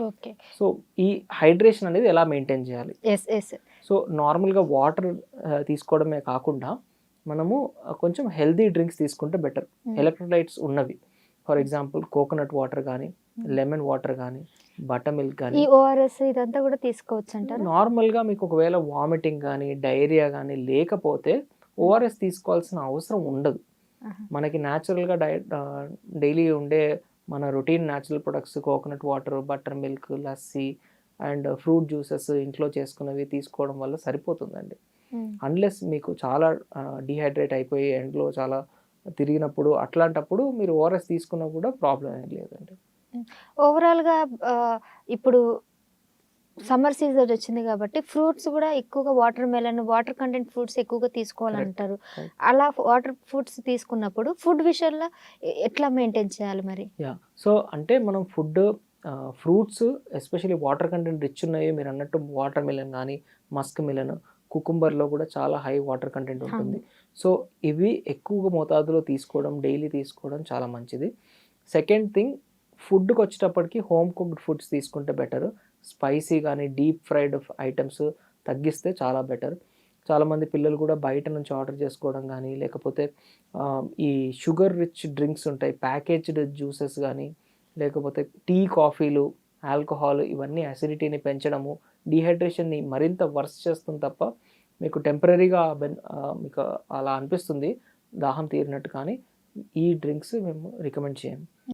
Okay. So ఈ hydration అనేది ఎలా మెయింటైన్ చేయాలి? యెస్. యెస్. సో నార్మల్‌గా వాటర్ తీసుకోవడమే కాకుండా మనము కొంచెం హెల్తీ డ్రింక్స్ తీసుకుంటే బెటర్. హ్మ్. ఎలక్ట్రోలైట్స్ ఉన్నవి. ఫర్ హ్మ్. ఎగ్జాంపుల్ కోకోనట్ వాటర్ గానీ, హ్మ్. లెమన్ వాటర్ గానీ, బటర్ మిల్క్ ఈ గానీ. ఓఆర్ఎస్ ఇదంతా గూడా తీసుకోవచ్చంటారా? నార్మల్‌గా మీకు ఒకవేళ వామిటింగ్ గానీ, డయేరియా గానీ లేకపోతే హ్మ్. ఓఆర్ఎస్ తీసుకోవాల్సిన అవసరం ఉండదు. ఆహా! మనకి న్యాచురల్‌గా డైలీ ఉండే మన routine natural products coconut water, butter milk, lassi and fruit juices ఇంట్లో చేసుకున్నవి తీసుకోవడం వల్ల సరిపోతుందండి. హ్మ్. అన్‌లెస్ మీకు చాలా డీహైడ్రేట్ అయిపోయి ఎండలో చాలా తిరిగినప్పుడు అట్లాంటప్పుడు మీరు ఓఆర్ఎస్ తీసుకున్నా కూడా ప్రాబ్లమ్ ఏం లేదండి. హ్మ్. ఓవరాల్‌గా ఇప్పుడు సమ్మర్ సీజన్ వచ్చింది గాబట్టి ఫ్రూట్స్ గూడా ఎక్కువగా water melon, water content fruits ఎక్కువగా కరెక్ట్. తీసుకోవాలంటారు. కరెక్ట్. అలా వాటర్ ఫ్రూట్స్ తీసుకున్నప్పుడు ఫుడ్ విషయంలో ఎట్లా మెయింటైన్ చేయాలి మరి? యాహ్! సో, అంటే మనం food fruits especially water content rich ఉన్నయి మీరన్నట్టు వాటర్ మిలన్ గానీ, మస్క్ మిలన్, కుకుంబర్‌లో కూడా చాలా హై వాటర్ కంటెంట్ ఉంటుంది. అవును. సో, ఇవి ఎక్కువగా మోతాదులో తీసుకోవడం, డైలీ తీసుకోవడం చాలా మంచిది. సెకండ్ థింగ్ ఫుడ్‌కొచ్చేటప్పటికి హోమ్ కుక్డ్ ఫుడ్స్ తీసుకుంటే బెటరు. స్పైసీ గానీ, డీప్ ఫ్రైడ్ ఐటెమ్స్ తగ్గిస్తే చాలా బెటర్. చాలామంది పిల్లలు కూడా బయట నుంచి ఆర్డర్ చేసుకోవడం గానీ, లేకపోతే ఈ షుగర్ రిచ్ డ్రింక్స్ ఉంటాయి. ప్యాకేజ్డ్ జ్యూసెస్ గానీ, లేకపోతే టీ, కాఫీలు, ఆల్కహాల్ ఇవన్నీ అసిడిటీని పెంచడము, డీహైడ్రేషన్‌ని మరింత వర్స్ చేస్తుంది తప్ప, మీకు టెంపరరీగా మీకు అలా అనిపిస్తుంది దాహం తీరినట్టు. కానీ ఈ డ్రింక్స్ మేము రికమెండ్ చేయము.